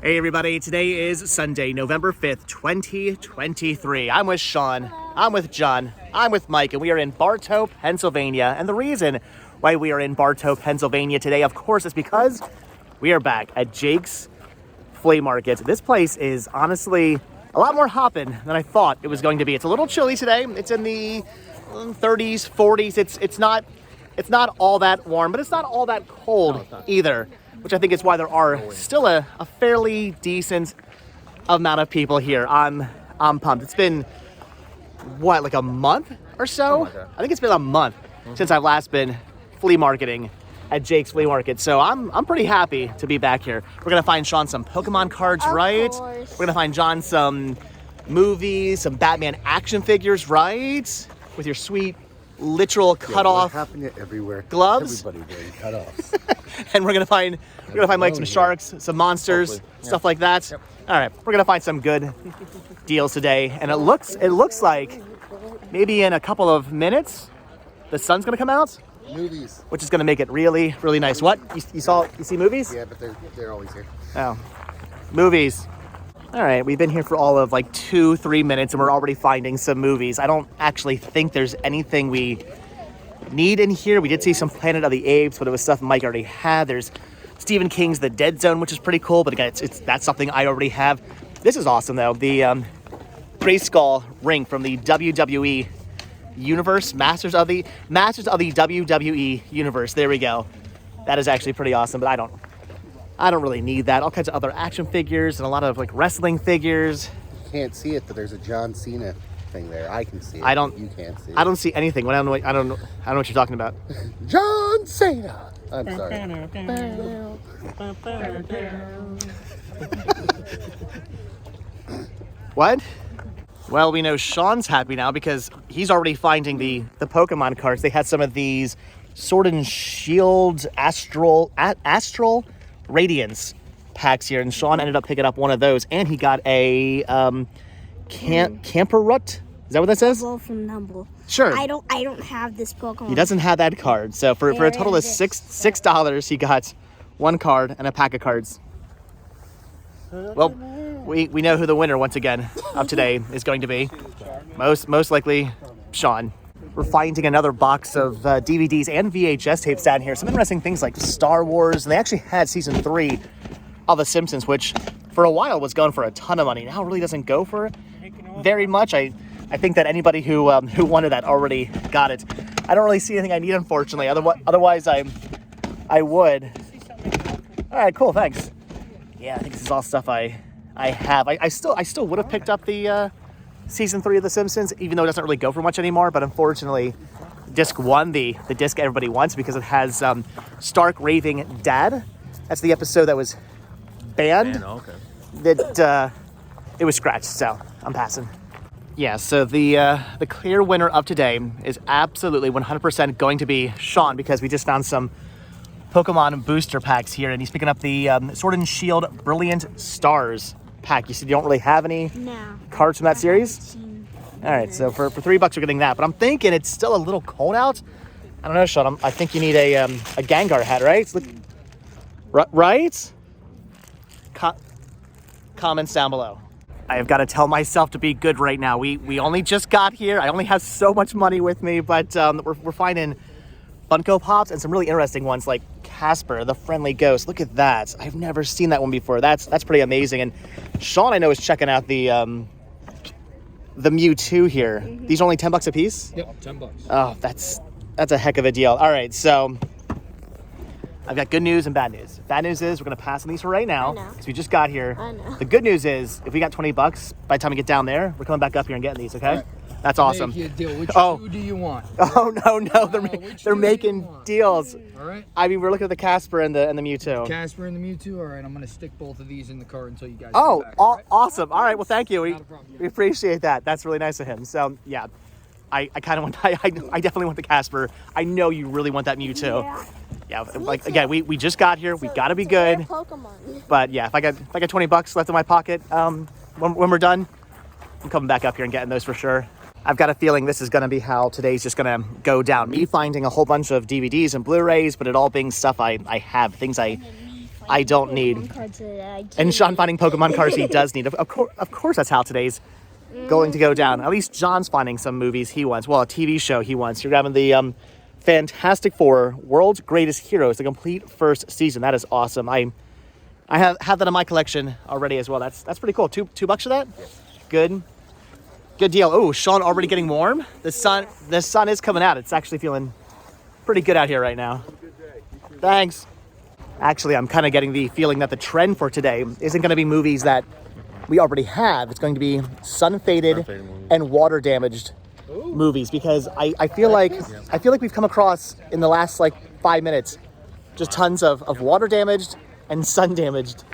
Hey everybody, today is Sunday, November 5th, 2023. I'm with Sean, I'm with John, I'm with Mike, and we are in Bartow, Pennsylvania. And the reason why we are in Bartow, Pennsylvania today, of course, is because we are back at Jake's Flea Market. This place is honestly a lot more hopping than I thought it was going to be. It's a little chilly today. It's in the 30s, 40s. It's not all that warm, but it's not all that cold either, which I think is why there are still a fairly decent amount of people here. I'm pumped. It's been, what, like a month or so? I think it's been a month since I've last been flea marketing at Jake's Flea Market. So I'm pretty happy to be back here. We're going to find Sean some Pokemon cards, right? We're going to find John some movies, some Batman action figures, right? With your sweet literal cut-off everywhere. Gloves. Everybody wearing cut-offs. And we're gonna find like some sharks, some monsters, stuff like that. Yep. All right, we're gonna find some good deals today, and it looks like maybe in a couple of minutes the sun's gonna come out. Movies. Which is gonna make it really, really nice. What? You see movies? Yeah, but they're always here. Oh, movies. All right, we've been here for all of like 2-3 minutes, and we're already finding some movies. I don't actually think there's anything we need in here. We did see some Planet of the Apes, but it was stuff Mike already had. There's Stephen King's The Dead Zone, which is pretty cool, but again, that's something I already have. This is awesome though. The Grayskull ring from the WWE universe, Masters of the WWE universe. There we go. That is actually pretty awesome, but I don't really need that. All kinds of other action figures and a lot of like wrestling figures. You can't see it, but there's a John Cena thing there. I can see it. You can't see it. I don't see anything. I don't know what you're talking about. John Cena. I'm sorry. What? Well, we know Sean's happy now because he's already finding the Pokemon cards. They had some of these Sword and Shield Astral Radiance packs here, and Sean ended up picking up one of those, and he got a Camperut. Is that what that says? From Numble. Sure. I don't have this Pokemon. He doesn't have that card, so for a total of $6, he got one card and a pack of cards. Well, we know who the winner once again of today is going to be. Most likely, Sean. We're finding another box of DVDs and VHS tapes down here. Some interesting things like Star Wars, and they actually had season 3 of The Simpsons, which for a while was going for a ton of money. Now it really doesn't go for very much. I think that anybody who wanted that already got it. I don't really see anything I need, unfortunately. Otherwise, I would. All right, cool, thanks. Yeah, I think this is all stuff I have. I still would have picked up the season 3 of The Simpsons, even though it doesn't really go for much anymore. But unfortunately, disc 1, the disc everybody wants, because it has Stark raving dad. That's the episode that was banned. Okay. That it was scratched, so I'm passing. Yeah, so the clear winner of today is absolutely 100% going to be Sean, because we just found some Pokemon booster packs here, and he's picking up the Sword and Shield Brilliant Stars pack. You said you don't really have any cards from that series? All right, so for $3 we're getting that, but I'm thinking it's still a little cold out. I don't know, Sean. I think you need a Gengar hat, right? Right? Comments down below. I have got to tell myself to be good right now. We only just got here. I only have so much money with me, but we're finding Funko Pops and some really interesting ones like Casper, the Friendly Ghost. Look at that. I've never seen that one before. That's pretty amazing. And Sean, I know, is checking out the Mewtwo here. Mm-hmm. These are only $10 a piece? Yep, $10. Oh, that's a heck of a deal. All right, so I've got good news and bad news. Bad news is we're going to pass on these for right now because we just got here. I know. The good news is if we got $20 by the time we get down there, we're coming back up here and getting these, okay? Right. That's awesome. Make you a deal. Which two do you want? Oh, no. They're making deals. All right. I mean, we're looking at the Casper and the Mewtwo. Casper and the Mewtwo? All right, I'm going to stick both of these in the cart until you guys come back. All right? Awesome. All right, well, thank you. Not a problem. We appreciate that. That's really nice of him. So, yeah, I kind of want, I definitely want the Casper. I know you really want that Mewtwo. Yeah, like again, we just got here. We got to be good. Pokemon. But yeah, if I got $20 left in my pocket, when we're done, I'm coming back up here and getting those for sure. I've got a feeling this is going to be how today's just going to go down. Me finding a whole bunch of DVDs and Blu-rays, but it all being stuff I have, things I I don't need. Cards that I do. And Sean finding Pokemon cards he does need. Of course, that's how today's going to go down. At least John's finding some movies he wants. Well, a TV show he wants. You're grabbing the Fantastic Four, World's Greatest Heroes, the complete first season. That is awesome. I have that in my collection already as well. That's pretty cool. $2 for that? Good deal. Oh, Sean already getting warm. The sun is coming out. It's actually feeling pretty good out here right now. Thanks. Actually, I'm kind of getting the feeling that the trend for today isn't going to be movies that we already have. It's going to be sun-faded and water-damaged movies, because I feel like we've come across in the last 5 minutes just tons of water-damaged and sun-damaged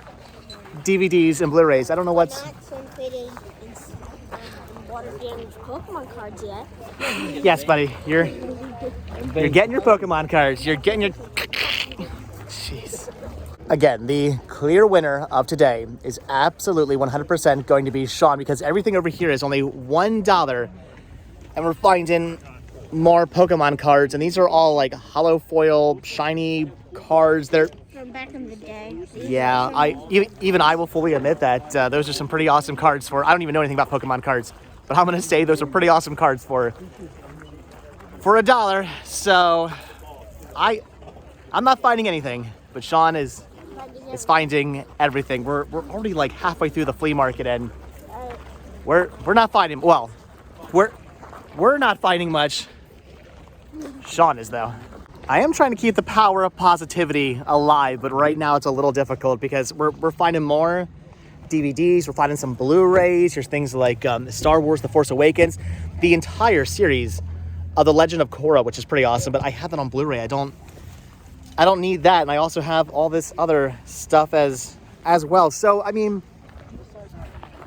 DVDs and Blu-rays. I don't know what's... Not sun-faded and water-damaged Pokemon cards yet. Yes, buddy. You're getting your Pokemon cards. You're getting your... Jeez. Again, the clear winner of today is absolutely 100% going to be Sean, because everything over here is only $1, and we're finding more Pokemon cards, and these are all hollow foil, shiny cards. They're From back in the day. yeah. Even I will fully admit that those are some pretty awesome cards for. I don't even know anything about Pokemon cards, but I'm gonna say those are pretty awesome cards for $1. So I'm not finding anything, but Sean is finding everything. We're already halfway through the flea market, and we're not finding. Well, we're not finding much. Sean is, though. I am trying to keep the power of positivity alive, but right now it's a little difficult because we're finding more DVDs. We're finding some Blu-rays. There's things like Star Wars: The Force Awakens, the entire series of The Legend of Korra, which is pretty awesome. But I have that on Blu-ray. I don't need that, and I also have all this other stuff as well. So I mean,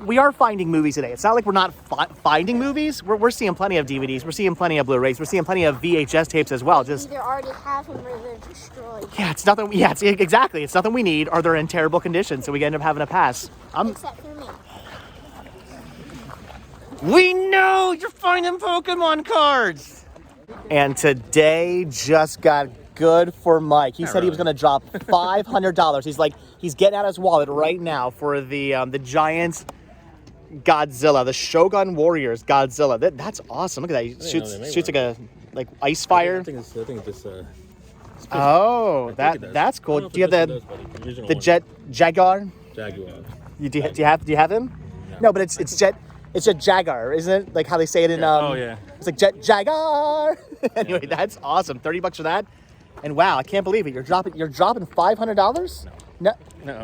we are finding movies today. It's not like we're not finding movies. We're seeing plenty of DVDs. We're seeing plenty of Blu-rays. We're seeing plenty of VHS tapes as well. Just either already have them or they're destroyed. yeah, it's nothing. Yeah, exactly. It's nothing we need, or they're in terrible condition, so we end up having to pass. Except for me. We know you're finding Pokemon cards. And today just got good for Mike. He said he was going to drop $500. He's getting out his wallet right now for the giant Godzilla, the Shogun Warriors Godzilla. That's awesome. Look at that. He shoots like ice fire. I think it's Oh, that's cool. Do you have the Jet Jaguar? Jaguar. Do you have him? No, but it's a Jaguar, isn't it? Like how they say it in oh yeah. It's like Jet Jaguar. Anyway, that's awesome. $30 for that. And wow, I can't believe it. You're dropping $500?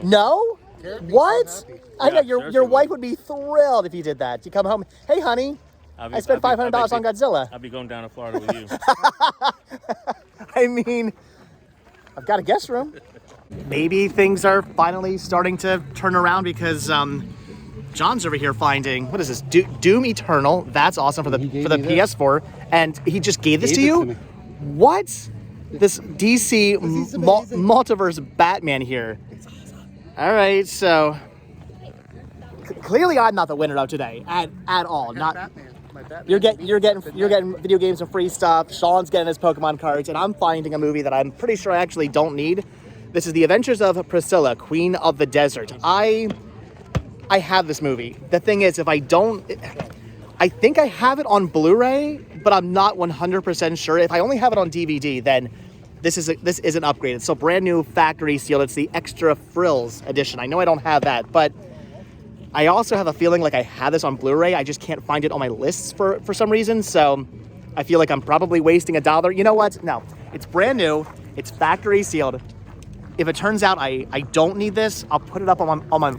No? What? I know your wife would be thrilled if you did that. You come home, hey honey, I spent $500 on Godzilla. I'll be going down to Florida with you. I mean, I've got a guest room. Maybe things are finally starting to turn around because John's over here finding, what is this? Doom Eternal. That's awesome for the PS4. And he just gave this to you? What? This DC multiverse Batman here. All right, so clearly I'm not the winner of today at all. Not Batman. My Batman. you're getting video games and free stuff. Sean's getting his Pokemon cards, and I'm finding a movie that I'm pretty sure I actually don't need. This is The Adventures of Priscilla, Queen of the Desert. I have this movie. The thing is, if I don't, I think I have it on Blu-ray, but I'm not 100% sure. If I only have it on DVD, then this is an upgrade. It's still brand new, factory sealed. It's the Extra Frills edition. I know I don't have that, but I also have a feeling like I have this on Blu-ray. I just can't find it on my lists for some reason. So I feel like I'm probably wasting $1. You know what? No, it's brand new. It's factory sealed. If it turns out I don't need this, I'll put it up on my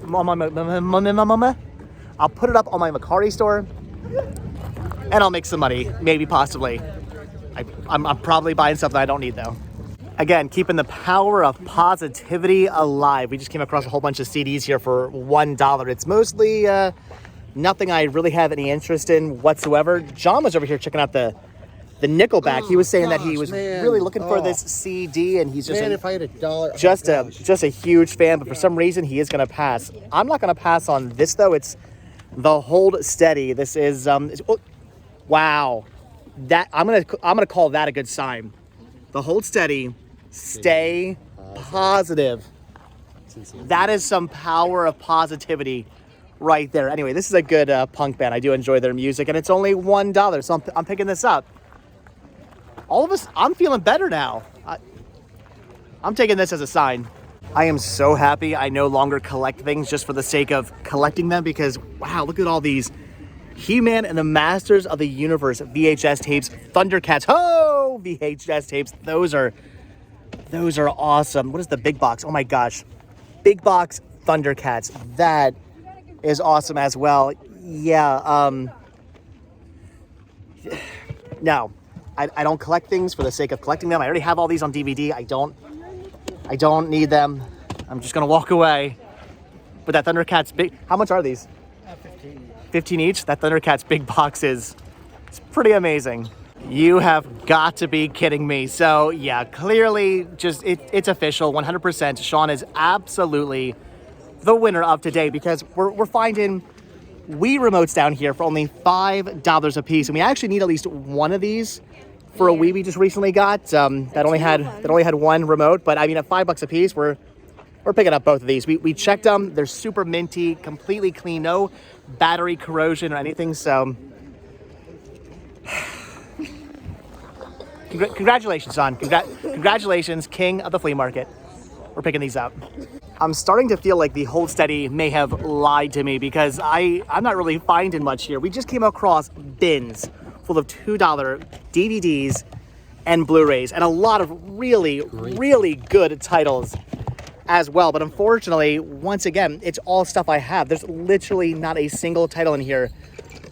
I'll put it up on my Mercari store, and I'll make some money, maybe, possibly. I'm probably buying stuff that I don't need, though. Again, keeping the power of positivity alive. We just came across a whole bunch of CDs here for $1. It's mostly nothing I really have any interest in whatsoever. John was over here checking out the Nickelback. He was saying that he was really looking for this CD, and he's just if I had $1, just a huge fan. But for some reason, he is going to pass. I'm not going to pass on this though. It's the Hold Steady. This is wow. That I'm gonna call that a good sign. The Hold Steady, Stay Positive. Sincere. That is some power of positivity right there. Anyway, this is a good punk band. I do enjoy their music, and it's only $1, so I'm picking this up. All of us, I'm feeling better now. I'm taking this as a sign. I am so happy I no longer collect things just for the sake of collecting them because, wow, look at all these He-Man and the Masters of the Universe VHS tapes, Thundercats, oh, VHS tapes. Those are awesome. What is the big box? Oh my gosh. Big box Thundercats. That is awesome as well. Yeah, no. I don't collect things for the sake of collecting them. I already have all these on DVD. I don't need them. I'm just gonna walk away. But that Thundercats big, how much are these? 15. 15 each? That Thundercats big box it's pretty amazing. You have got to be kidding me. So yeah, clearly just it's official, 100%. Sean is absolutely the winner of today because we're finding Wii remotes down here for only $5 a piece. And we actually need at least one of these for a Wii we just recently got that only had one remote. But I mean, at $5 a piece, we're picking up both of these. We checked them. They're super minty, completely clean, no battery corrosion or anything. So congratulations, Sean. Congratulations, king of the flea market. We're picking these up. I'm starting to feel like the Hold Steady may have lied to me because I'm not really finding much here. We just came across bins full of $2 DVDs and Blu-rays and a lot of really, really good titles as well. But unfortunately, once again, it's all stuff I have. There's literally not a single title in here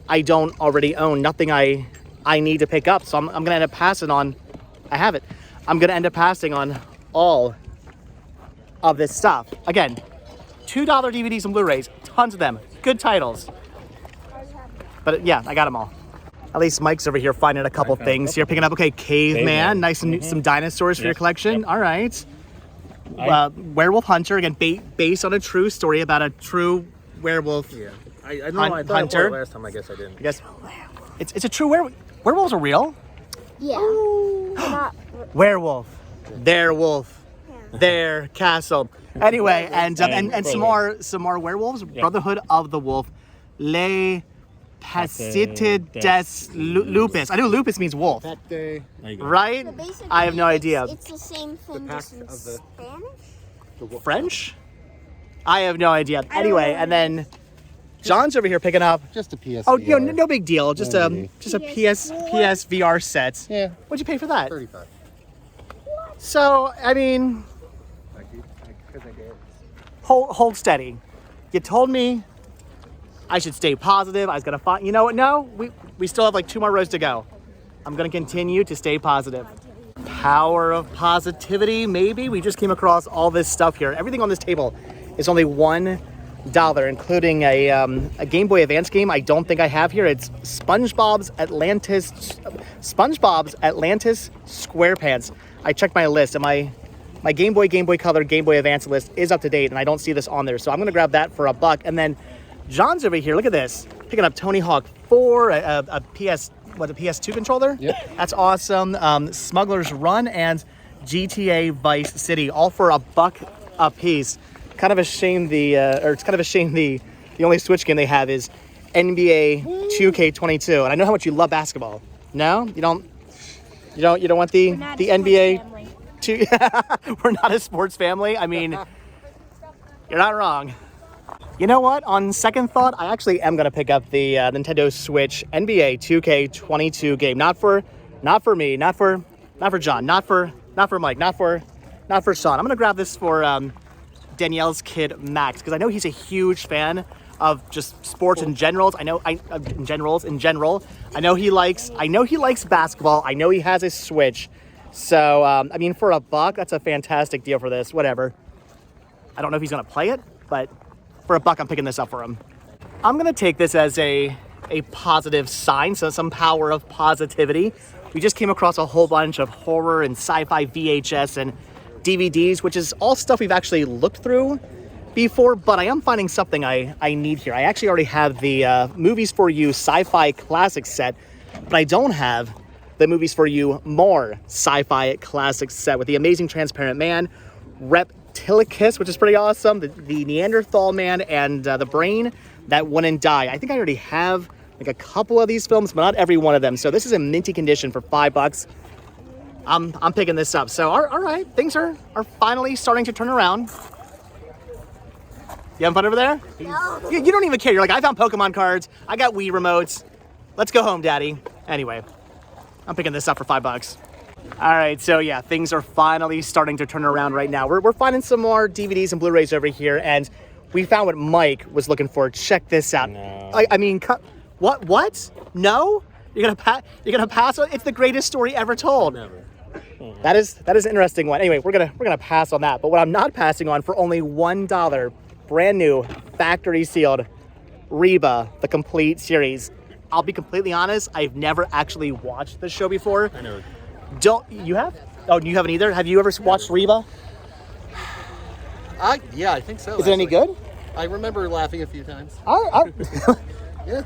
I don't already own. Nothing I need to pick up. So I'm going to end up passing on. I have it. I'm going to end up passing on all of this stuff. Again, $2 DVDs and Blu-rays, tons of them, good titles. But yeah, I got them all. At least Mike's over here finding a couple things here, picking up, okay, Caveman, nice and some dinosaurs for your collection. Yep. All right. Werewolf Hunter, again, based on a true story about a true werewolf. Yeah, I know. I hunter. Last time, I guess I didn't. I guess it's a true werewolf. Werewolves are real. Yeah. Not Werewolf, their wolf, their castle. Anyway, and some more werewolves. Yeah. Brotherhood of the Wolf, Les Pasite des Lupus. I know lupus means wolf, right? I have no idea. It's the same thing just in Spanish? French? I have no idea. Anyway, and then John's over here picking up just a PS. Oh, you know, no big deal. Just a PSVR set. Yeah. What'd you pay for that? $35. So I mean, hold steady. You told me I should stay positive. I was gonna find. You know what? No, we still have like 2 more rows to go. I'm gonna continue to stay positive. Power of positivity, maybe. We just came across all this stuff here. Everything on this table is only $1, including a Game Boy Advance game I don't think I have here. It's SpongeBob's Atlantis SquarePants. I checked my list, and my Game Boy Color, Game Boy Advance list is up to date, and I don't see this on there. So I'm gonna grab that for $1. And then John's over here. Look at this, picking up Tony Hawk 4, a PS2 controller. Yep. That's awesome. Smuggler's Run and GTA Vice City, all for $1 a piece. Kind of a shame the only Switch game they have is NBA 2K22, and I know how much you love basketball. No, you don't want the NBA. We're not a sports family. I mean, you're not wrong. You know what? On second thought, I actually am gonna pick up the Nintendo Switch NBA 2K22 game. Not for me, not for John, not for Mike, not for Sean. I'm gonna grab this for Danielle's kid Max, because I know he's a huge fan of just sports in general. In general. I know he likes basketball. I know he has a Switch. So I mean, for $1, that's a fantastic deal for this. Whatever. I don't know if he's gonna play it, but for $1, I'm picking this up for him. I'm gonna take this as a positive sign, so some power of positivity. We just came across a whole bunch of horror and sci-fi VHS and DVDs, which is all stuff we've actually looked through before, but I am finding something I need here. I actually already have the Movies For You Sci-Fi Classic set, but I don't have the Movies For You More Sci-Fi Classic set with the Amazing Transparent Man, Rep Reptilicus, which is pretty awesome. The Neanderthal man and the brain that wouldn't die. I think I already have like a couple of these films, but not every one of them. So this is in minty condition for $5. I'm picking this up. So all right, things are finally starting to turn around. You having fun over there? No. You don't even care. You're like, I found Pokemon cards. I got Wii remotes. Let's go home, Daddy. Anyway, I'm picking this up for $5. All right, so yeah, things are finally starting to turn around right now. We're finding some more DVDs and Blu-rays over here, and we found what Mike was looking for. Check this out. No. I mean, what? No? You're gonna pass on? It's the greatest story ever told. Never. That is an interesting one. Anyway, we're gonna pass on that. But what I'm not passing on for only $1, brand new, factory sealed, Reba, the complete series. I'll be completely honest, I've never actually watched the show before. I know. Don't you have? Oh, you haven't either? Have you ever watched Reba? Yeah, I think so. Is it any good? I remember laughing a few times. Yeah.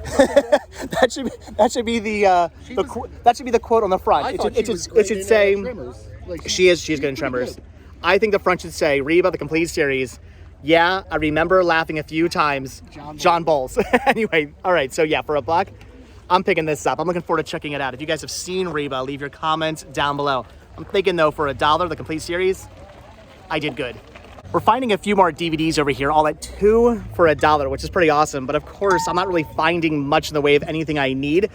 that should be the quote on the front. It should say she is good in Tremors. I think the front should say Reba, the complete series. Yeah, I remember laughing a few times. John Bowles. Anyway, all right. So yeah, for $1, I'm picking this up. I'm looking forward to checking it out. If you guys have seen Reba, leave your comments down below. I'm thinking though, for $1, the complete series, I did good. We're finding a few more DVDs over here, all at $2 for $1, which is pretty awesome. But of course, I'm not really finding much in the way of anything I need.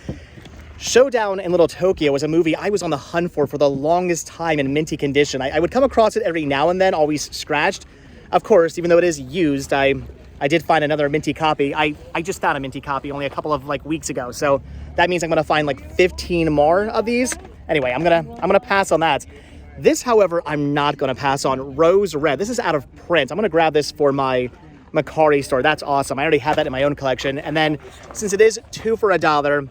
Showdown in Little Tokyo was a movie I was on the hunt for the longest time in minty condition. I would come across it every now and then, always scratched. Of course, even though it is used, I did find another minty copy. I just found a minty copy only a couple of weeks ago. So that means I'm gonna find 15 more of these. Anyway, I'm gonna pass on that. This, however, I'm not gonna pass on. Rose Red. This is out of print. I'm gonna grab this for my Mercari store. That's awesome. I already have that in my own collection. And then since it is $2 for $1,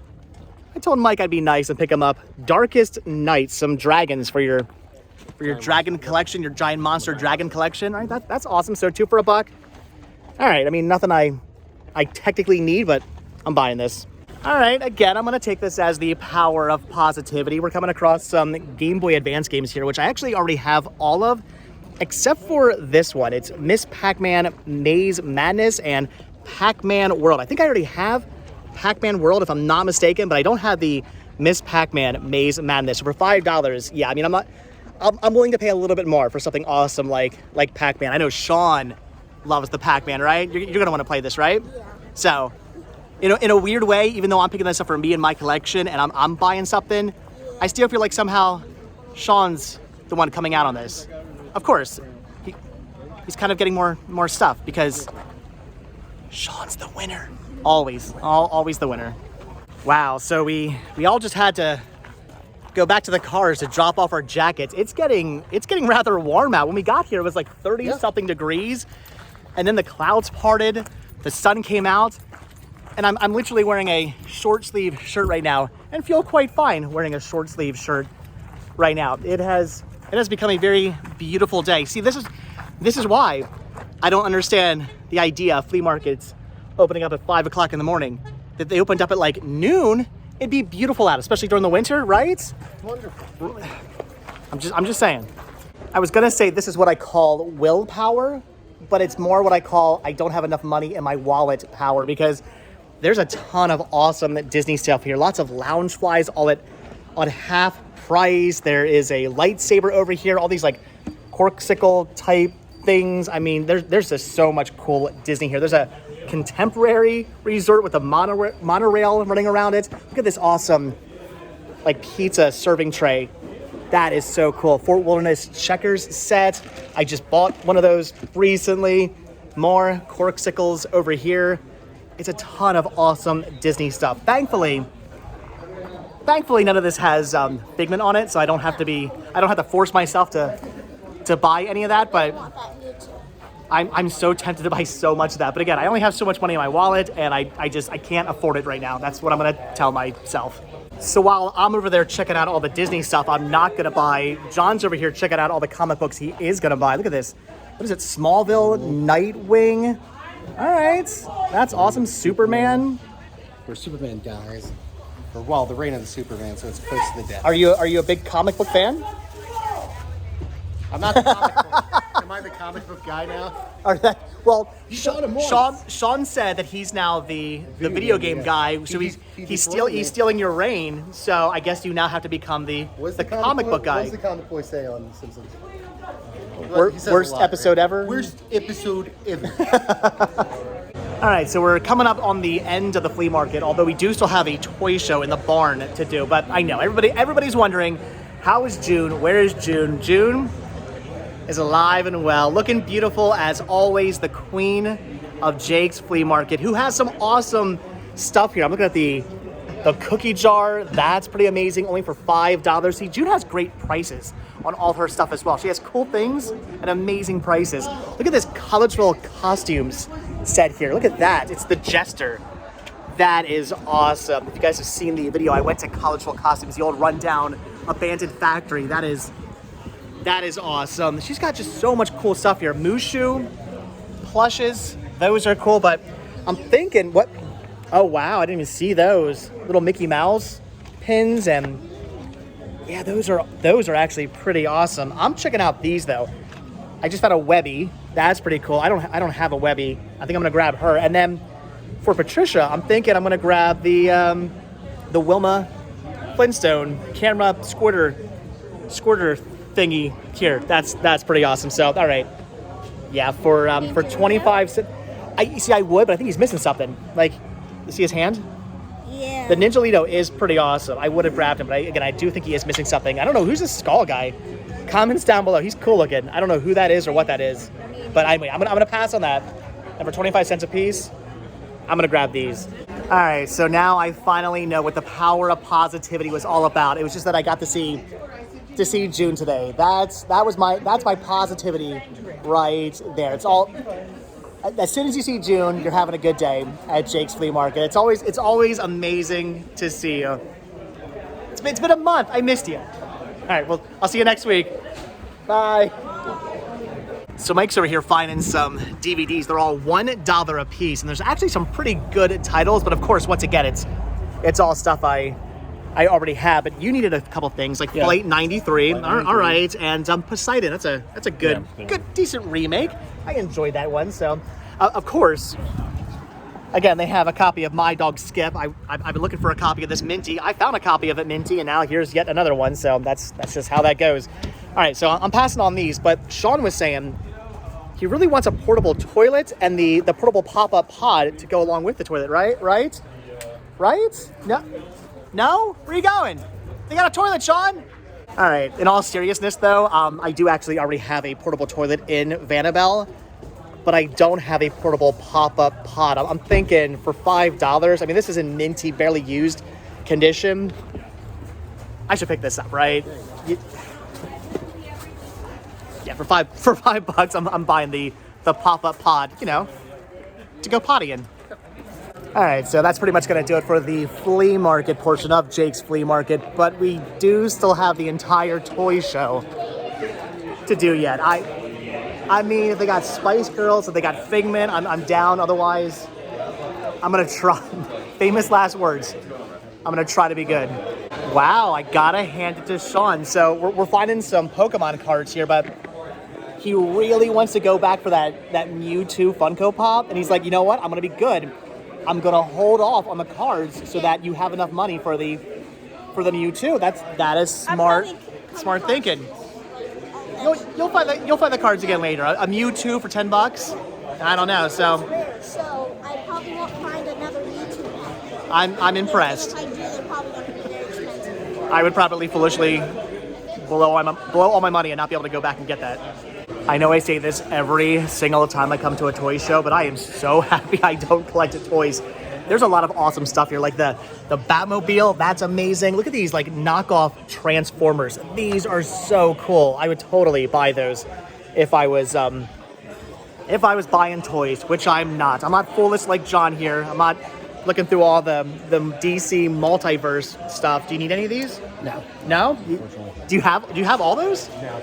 I told Mike I'd be nice and pick him up. Darkest Night, some dragons for your dragon collection, your giant monster dragon collection. All right, that's awesome. So $2 for $1. All right, I mean, nothing I technically need, but I'm buying this. All right, again, I'm going to take this as the power of positivity. We're coming across some Game Boy Advance games here, which I actually already have all of, except for this one. It's Miss Pac-Man Maze Madness and Pac-Man World. I think I already have Pac-Man World, if I'm not mistaken, but I don't have the Miss Pac-Man Maze Madness. So for $5, yeah, I mean, I'm willing to pay a little bit more for something awesome like Pac-Man. I know Sean loves the Pac-Man, right? You're going to want to play this, right? Yeah. So, in a weird way, even though I'm picking this up for me and my collection and I'm buying something, I still feel like somehow Sean's the one coming out on this. Of course, he's kind of getting more stuff because Sean's the winner. Always the winner. Wow, so we all just had to go back to the cars to drop off our jackets. It's getting rather warm out. When we got here, it was 30 something degrees, and then the clouds parted, the sun came out, and I'm literally wearing a short sleeve shirt right now and feel quite fine wearing a short sleeve shirt right now. It has become a very beautiful day. See, this is why I don't understand the idea of flea markets opening up at 5 o'clock in the morning. If they opened up at noon, it'd be beautiful out, especially during the winter, right? Wonderful. I'm just saying. I was gonna say this is what I call willpower, but it's more what I call I don't have enough money in my wallet power, because there's a ton of awesome Disney stuff here. Lots of lounge flies all on half price. There is a lightsaber over here, all these corksicle type things. I mean, there's just so much cool Disney here. There's a contemporary resort with a monorail running around it. Look at this awesome pizza serving tray. That is so cool. Fort Wilderness checkers set. I just bought one of those recently. More corksicles over here. It's a ton of awesome Disney stuff. Thankfully none of this has Figment on it, so I don't have to force myself to buy any of that, but I'm so tempted to buy so much of that. But again, I only have so much money in my wallet, and I can't afford it right now. That's what I'm gonna tell myself. So while I'm over there checking out all the Disney stuff I'm not gonna buy, John's over here checking out all the comic books he is gonna buy. Look at this. What is it? Smallville, Nightwing. All right, that's awesome. Superman. Where Superman dies. Or, the reign of the Superman, so it's close to the death. Are you a big comic book fan? I'm not the comic book. Am I the comic book guy now? Or that, well, bought 'em once. Sean said that he's now the video game guy, so he's stealing your reign. So I guess you now have to become the comic book guy. What does the comic boy say on The Simpsons? Worst episode ever? Worst episode ever. All right, so we're coming up on the end of the flea market, although we do still have a toy show in the barn to do. But I know everybody's wondering, how is June? Where is June? June is alive and well, looking beautiful as always, the queen of Jake's Flea Market, who has some awesome stuff here. I'm looking at the cookie jar. That's pretty amazing, only for $5. See, June has great prices on all her stuff as well. She has cool things and amazing prices. Look at this colorful costumes set here. Look at that. It's the Jester. That is awesome. If you guys have seen the video, I went to Collegeville Costumes, the old rundown abandoned factory. That is awesome. She's got just so much cool stuff here. Mushu, plushes, those are cool, but I'm thinking, what? Oh wow, I didn't even see those. Little Mickey Mouse pins, and yeah, those are actually pretty awesome. I'm checking out these though. I just found a Webby. That's pretty cool. I don't have a Webby. I think I'm gonna grab her. And then for Patricia, I'm thinking I'm gonna grab the Wilma Flintstone camera squirter thingy here. That's pretty awesome. So all right, yeah, for 25 cents. I would, but I think he's missing something. Like, you see his hand? Yeah. The Ninjalito is pretty awesome. I would have grabbed him, but I do think he is missing something. I don't know who's this skull guy. Comments down below. He's cool looking. I don't know who that is or what that is, but anyway, I'm gonna pass on that. And for 25 cents a piece, I'm gonna grab these. All right, so now I finally know what the power of positivity was all about. It was just that I got to see June today. That's my positivity right there. It's all. As soon as you see June, you're having a good day at Jake's Flea Market. It's always amazing to see you. It's been a month. I missed you. All right, well, I'll see you next week. Bye. So Mike's over here finding some DVDs. They're all $1 a piece, and there's actually some pretty good titles. But of course, once again, it's all stuff I already have. But you needed a couple things like Flight 93. All right, and Poseidon. That's a good, decent remake. I enjoyed that one. So, of course, again, they have a copy of My Dog Skip. I've been looking for a copy of this Minty. I found a copy of it Minty, and now here's yet another one. So that's just how that goes. All right, so I'm passing on these. But Sean was saying he really wants a portable toilet and the portable pop-up pod to go along with the toilet, right? Right? No? Where are you going? They got a toilet, Sean. All right, in all seriousness though, I do actually already have a portable toilet in Vanabelle, but I don't have a portable pop-up pod. I'm thinking for $5, I mean, this is in minty, barely used condition. I should pick this up, right? Yeah, for $5, I'm buying the pop-up pod, to go potty in. All right, so that's pretty much going to do it for the flea market portion of Jake's Flea Market, but we do still have the entire toy show to do yet. I mean, if they got Spice Girls, if they got Figment, I'm down. Otherwise, I'm going to try. Famous last words. I'm going to try to be good. Wow, I got to hand it to Sean. So we're finding some Pokemon cards here, but he really wants to go back for that Mewtwo Funko Pop, and he's like, you know what? I'm going to be good. I'm gonna hold off on the cards so that you have enough money for the Mewtwo. That is smart thinking. You'll find the cards again later. A Mewtwo for $10. I don't know. So I probably won't find another Mewtwo. I'm impressed. If I do, they're probably going to be very expensive. I would probably foolishly blow all my money and not be able to go back and get that. I know I say this every single time I come to a toy show, but I am so happy I don't collect toys. There's a lot of awesome stuff here, like the Batmobile. That's amazing. Look at these like knockoff Transformers. These are so cool. I would totally buy those if I was buying toys, which I'm not. I'm not foolish like John here. I'm not looking through all the DC multiverse stuff. Do you need any of these? No. No? Do you have all those? No.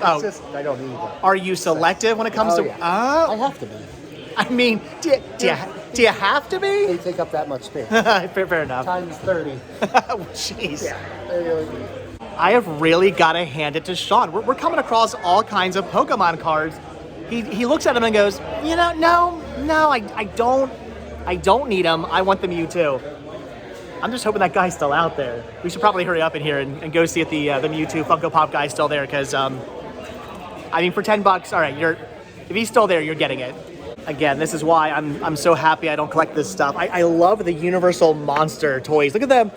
Oh, it's just, I don't need them. Are you selective when it comes to? Yeah. I have to be. I mean, do you have to be? They take up that much space. fair enough. Times 30. Jeez. Yeah. I have really got to hand it to Sean. We're coming across all kinds of Pokemon cards he looks at him and goes, you know, no, I don't need them. I want the Mewtwo. I'm just hoping that guy's still out there. We should probably hurry up in here and go see if the Mewtwo Funko Pop guy's still there, because I mean, for $10, all right, if he's still there, you're getting it. Again, this is why I'm so happy I don't collect this stuff. I love the Universal Monster toys. Look at them.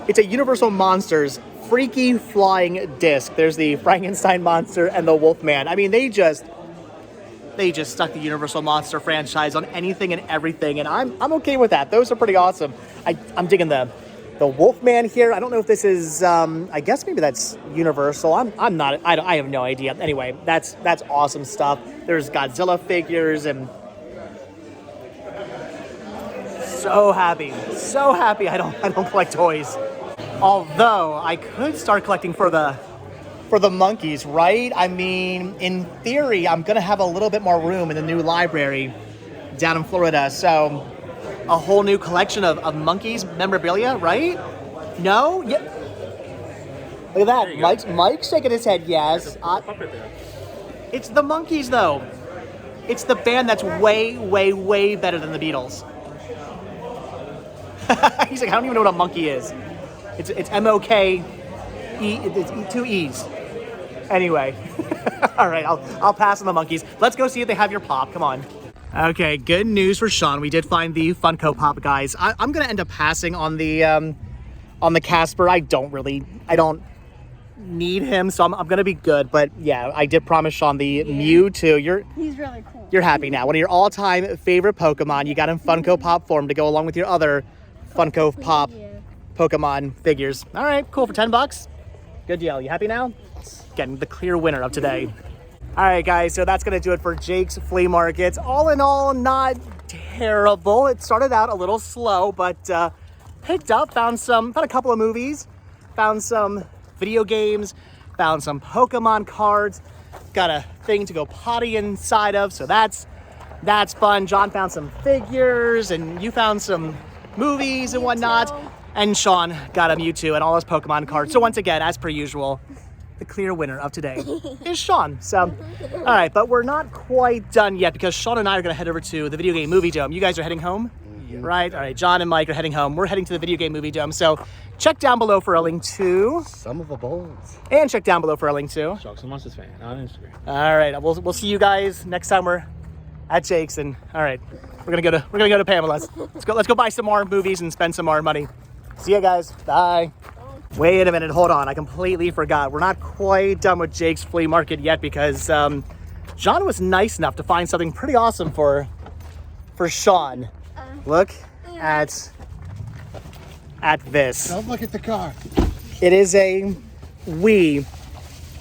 It's a Universal Monsters freaky flying disc. There's the Frankenstein monster and the Wolfman. I mean, they just stuck the Universal Monster franchise on anything and everything, and I'm okay with that. Those are pretty awesome. I'm digging the Wolfman here. I don't know if this is I guess maybe that's Universal. I'm not. I have no idea. Anyway, that's awesome stuff. There's Godzilla figures, and so happy I don't collect toys. Although I could start collecting for the monkeys, right? I mean, in theory, I'm gonna have a little bit more room in the new library down in Florida, so a whole new collection of monkeys memorabilia, right? No? Yeah. Look at that. Mike's shaking his head. Yes. It's the Monkees, though. It's the band that's way, way, way better than the Beatles. He's like, I don't even know what a monkey is. It's M-O-K-E. It's 2 E's. Anyway. All right, I'll pass on the Monkees. Let's go see if they have your pop. Come on. Okay, good news for Sean. We did find the Funko Pop guys. I'm gonna end up passing on the Casper. I don't need him, so I'm gonna be good. But yeah, I did promise Sean the Mewtwo. He's really cool. You're happy now. One of your all-time favorite Pokemon. You got in Funko Pop form to go along with your other Funko Pop Pokemon figures. All right, cool, for $10. Good deal. You happy now? Getting the clear winner of today. All right, guys, so that's gonna do it for Jake's Flea Market. All in all, not terrible. It started out a little slow, but picked up, found a couple of movies, found some video games, found some Pokemon cards, got a thing to go potty inside of, so that's fun. John found some figures, and you found some movies and whatnot, and Sean got a Mewtwo and all his Pokemon cards. So once again, as per usual, the clear winner of today is Sean. So, all right, but we're not quite done yet, because Sean and I are gonna head over to the Video Game Movie Dome. You guys are heading home? Right? All right, John and Mike are heading home. We're heading to the Video Game Movie Dome. So check down below for a link to some of the bowls. And check down below for a link to Sharks and Monsters fan on Instagram. All right, we'll see you guys next time we're at Jake's. And all right, we're gonna go to Pamela's. Let's go buy some more movies and spend some more money. See you guys. Bye. Wait a minute, hold on. I completely forgot. We're not quite done with Jake's Flea Market yet, because John was nice enough to find something pretty awesome for Sean. Look at this. Don't look at the car. It is a Wii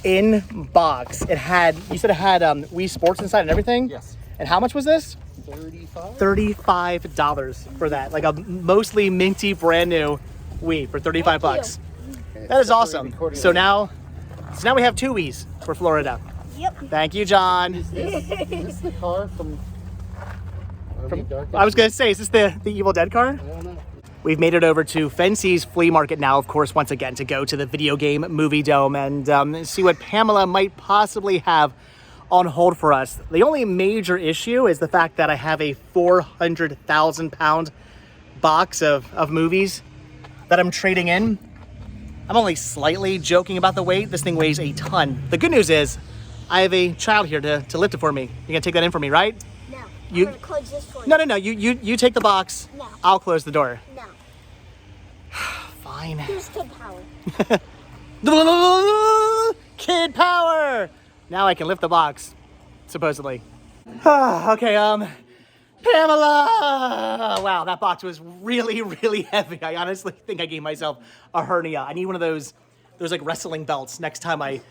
in box. You said it had Wii Sports inside and everything? Yes. And how much was this? $35 for that. Like a mostly minty brand new Wii for $35. That is awesome. So now we have 2 Wiis for Florida. Yep. Thank you, John. Is this the car from I was going to say, is this the Evil Dead car? I don't know. We've made it over to Fancy's Flea Market now, of course, once again, to go to the Video Game Movie Dome and see what Pamela might possibly have on hold for us. The only major issue is the fact that I have a 400,000 pound box of movies that I'm trading in. I'm only slightly joking about the weight. This thing weighs a ton. The good news is I have a child here to lift it for me. You're going to take that in for me, right? No. You, I'm gonna close this for no. You take the box. No. I'll close the door. No. Fine. Here's kid power. Kid power! Now I can lift the box, supposedly. Okay, Pamela! Wow, that box was really, really heavy. I honestly think I gave myself a hernia. I need one of those like wrestling belts next time I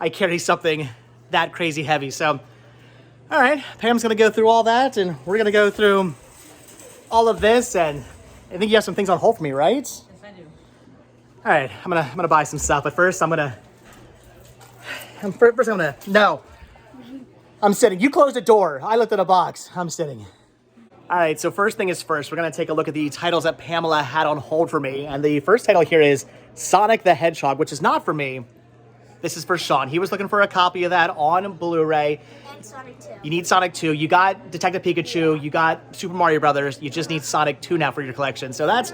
carry something that crazy heavy. So, all right, Pam's gonna go through all that, and we're gonna go through all of this, and I think you have some things on hold for me, right? Yes, I do. All right, I'm gonna buy some stuff, but first I'm sitting. You closed the door. I looked at a box. I'm sitting. All right, so first thing is first, we're gonna take a look at the titles that Pamela had on hold for me, and the first title here is Sonic the Hedgehog, which is not for me. This is for Sean. He was looking for a copy of that on Blu-ray. And Sonic 2. You need Sonic 2. You got Detective Pikachu. You got Super Mario Brothers. You just need Sonic 2 now for your collection. So that's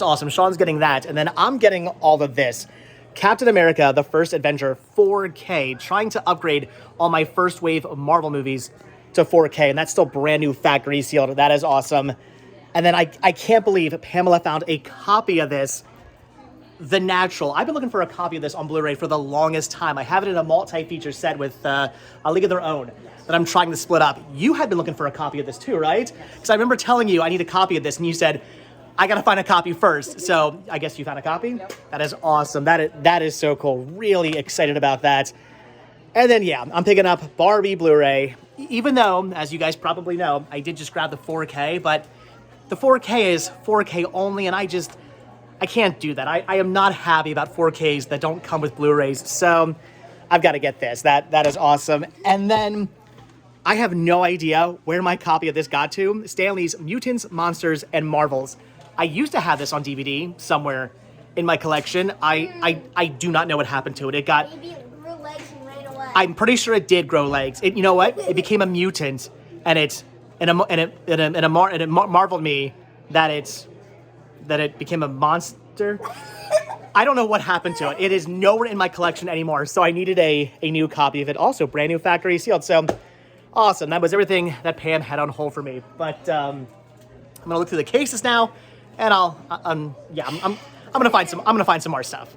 awesome. Sean's getting that. And then I'm getting all of this. Captain America, The First Avenger, 4K. Trying to upgrade all my first wave of Marvel movies to 4K. And that's still brand new factory sealed. That is awesome. And then I can't believe Pamela found a copy of this. The Natural. I've been looking for a copy of this on Blu-ray for the longest time. I have it in a multi-feature set with A League of Their Own that I'm trying to split up. You had been looking for a copy of this too, right? Because I remember telling you I need a copy of this, and you said, I gotta find a copy first. So I guess you found a copy? Yep. That is awesome. That is so cool. Really excited about that. And then, yeah, I'm picking up Barbie Blu-ray. Even though, as you guys probably know, I did just grab the 4K, but the 4K is 4K only, and I can't do that. I am not happy about 4Ks that don't come with Blu-rays, so I've got to get this. That is awesome. And then I have no idea where my copy of this got to. Stanley's Mutants, Monsters, and Marvels. I used to have this on DVD somewhere in my collection. I do not know what happened to it. It got... Maybe it grew legs and ran away. I'm pretty sure it did grow legs. You know what? It became a mutant, and it marveled me that it became a monster. I don't know what happened to it. It is nowhere in my collection anymore, so I needed a new copy of it. Also, brand new factory sealed. So awesome. That was everything that Pam had on hold for me. But I'm gonna look through the cases now, and I'm gonna find some more stuff.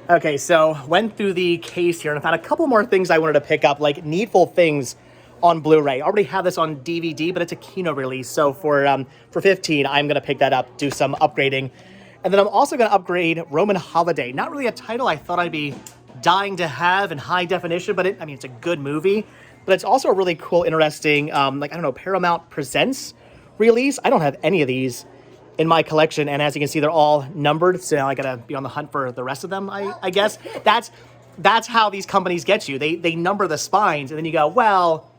Okay, so went through the case here and I found a couple more things I wanted to pick up, like Needful Things on Blu-ray. I already have this on DVD, but it's a Kino release. So for $15, I'm gonna pick that up, do some upgrading. And then I'm also gonna upgrade Roman Holiday. Not really a title I thought I'd be dying to have in high definition, but it's a good movie. But it's also a really cool, interesting, Paramount Presents release. I don't have any of these in my collection, and as you can see, they're all numbered. So now I gotta be on the hunt for the rest of them, I guess. That's how these companies get you. They number the spines, and then you go, well,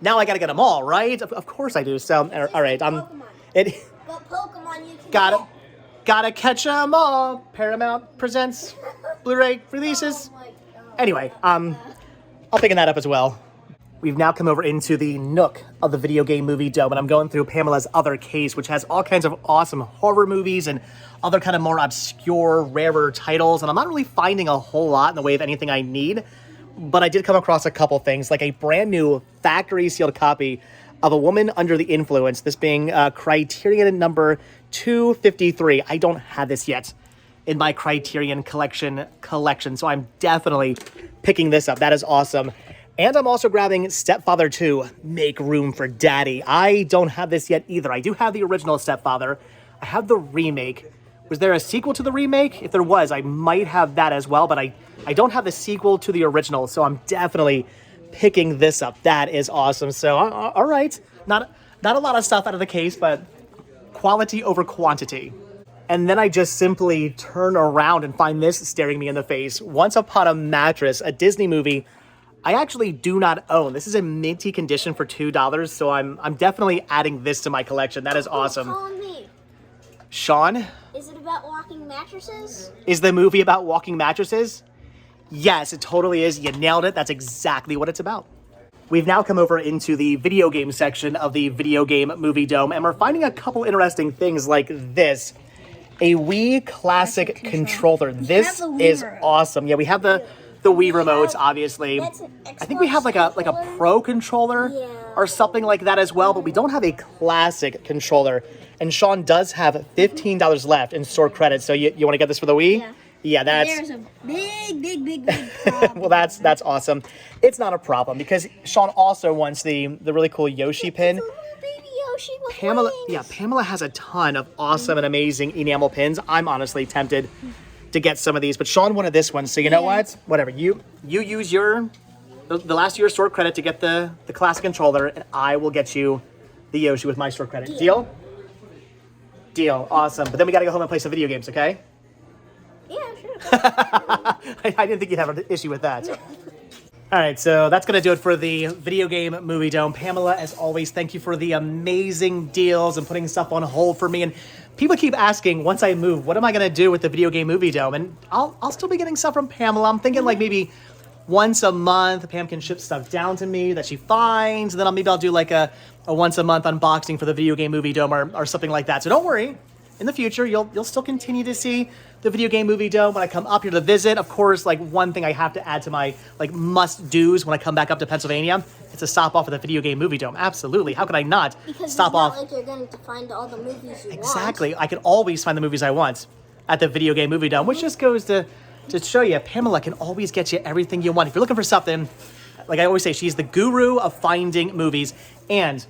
now I gotta get them all, right? Of course I do. So, all right, But Pokemon you can gotta catch them all. Paramount Presents Blu-ray releases. Oh my God. Anyway, I'll picking that up as well. We've now come over into the nook of the video game movie dome, and I'm going through Pamela's other case, which has all kinds of awesome horror movies and other kind of more obscure, rarer titles, and I'm not really finding a whole lot in the way of anything I need, but I did come across a couple things, like a brand new factory sealed copy of A Woman Under the Influence, this being Criterion number 253. I don't have this yet in my Criterion collection, so I'm definitely picking this up. That is awesome. And I'm also grabbing Stepfather 2, Make Room for Daddy. I don't have this yet either. I do have the original Stepfather. I have the remake. Was there a sequel to the remake? If there was, I might have that as well, but I don't have the sequel to the original, so I'm definitely picking this up. That is awesome. So, all right. Not a lot of stuff out of the case, but quality over quantity. And then I just simply turn around and find this staring me in the face. Once Upon a Mattress, a Disney movie I actually do not own. This is in minty condition for $2, so I'm definitely adding this to my collection. That is awesome. Who's calling me? Sean? Is it about walking mattresses? Is the movie about walking mattresses? Yes, it totally is. You nailed it. That's exactly what it's about. We've now come over into the video game section of the video game movie dome, and we're finding a couple interesting things like this. A Wii Classic controller. This is awesome. Yeah, we have the Wii remotes, obviously. I think we have like a Pro controller or something like that as well, but we don't have a Classic controller. And Sean does have $15 left in store credit, so you want to get this for the Wii? Yeah. Yeah, that's... There's a big problem. Well, that's awesome. It's not a problem, because Sean also wants the really cool Yoshi pin. It's a little baby Yoshi with Pamela, wings. yeah, Pamela has a ton of awesome and amazing enamel pins. I'm honestly tempted to get some of these, but Sean wanted this one, so you know what? Whatever. You use the last of your store credit to get the Classic controller, and I will get you the Yoshi with my store credit. Deal? Deal. Awesome. But then we got to go home and play some video games, okay? Yeah, sure. I didn't think you'd have an issue with that. All right, so that's going to do it for the video game movie dome. Pamela, as always, thank you for the amazing deals and putting stuff on hold for me. And people keep asking, once I move, what am I going to do with the video game movie dome? And I'll still be getting stuff from Pamela. I'm thinking like maybe once a month, Pam can ship stuff down to me that she finds. And then maybe I'll do like a once a month unboxing for the video game movie dome or something like that. So don't worry. In the future, you'll still continue to see the video game movie dome when I come up here to visit. Of course, like one thing I have to add to my like must-dos when I come back up to Pennsylvania is to stop off at the video game movie dome. Absolutely. How could I not stop off? Because it's not like you're going to find all the movies you want. Exactly. I can always find the movies I want at the video game movie dome, which just goes to show you, Pamela can always get you everything you want. If you're looking for something, like I always say, she's the guru of finding movies. And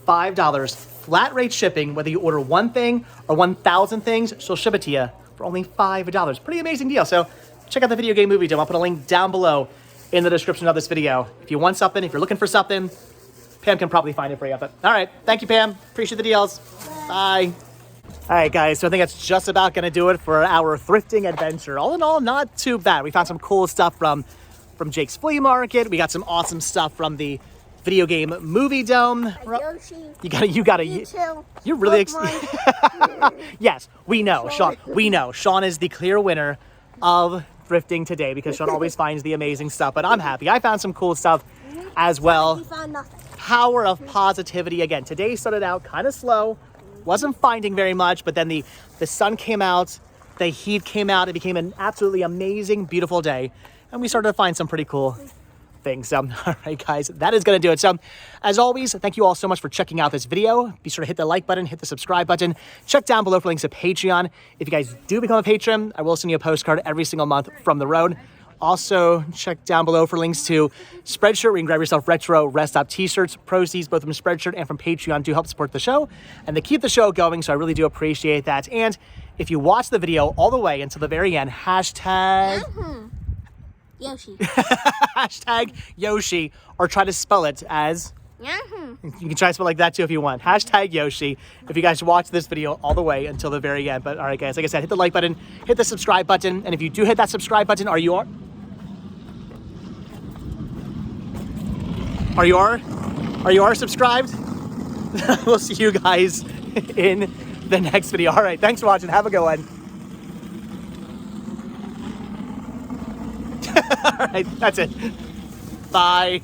$5 flat rate shipping, whether you order one thing or 1,000 things, she'll ship it to you for only $5. Pretty amazing deal. So check out the video game movie dome. I'll put a link down below in the description of this video. If you want something, if you're looking for something, Pam can probably find it for you. But all right, thank you, Pam. Appreciate the deals. Bye. All right, guys, so I think that's just about going to do it for our thrifting adventure. All in all, not too bad. We found some cool stuff from Jake's Flea Market. We got some awesome stuff from the video game movie dome. Yoshi. You gotta. You too. You're really Yes, we know, Sean. We know Sean is the clear winner of thrifting today because Sean always finds the amazing stuff. But I'm happy. I found some cool stuff as well. You found nothing. Power of positivity again. Today started out kind of slow. Wasn't finding very much, but then the sun came out, the heat came out. It became an absolutely amazing, beautiful day, and we started to find some pretty cool things. All right, guys, that is going to do it. So, as always, thank you all so much for checking out this video. Be sure to hit the like button, hit the subscribe button. Check down below for links to Patreon. If you guys do become a patron, I will send you a postcard every single month from the road. Also, check down below for links to Spreadshirt, where you can grab yourself retro Rest Stop t-shirts. Proceeds both from Spreadshirt and from Patreon do help support the show, and they keep the show going, so I really do appreciate that. And if you watch the video all the way until the very end, hashtag Yoshi. hashtag Yoshi, or try to spell it as you can try to spell it like that too if you want. Hashtag Yoshi if you guys watch this video all the way until the very end. But all right, guys, like I said, hit the like button, hit the subscribe button, and if you do hit that subscribe button, are you subscribed? We'll see you guys in the next video. All right, thanks for watching. Have a good one. All right, that's it. Bye.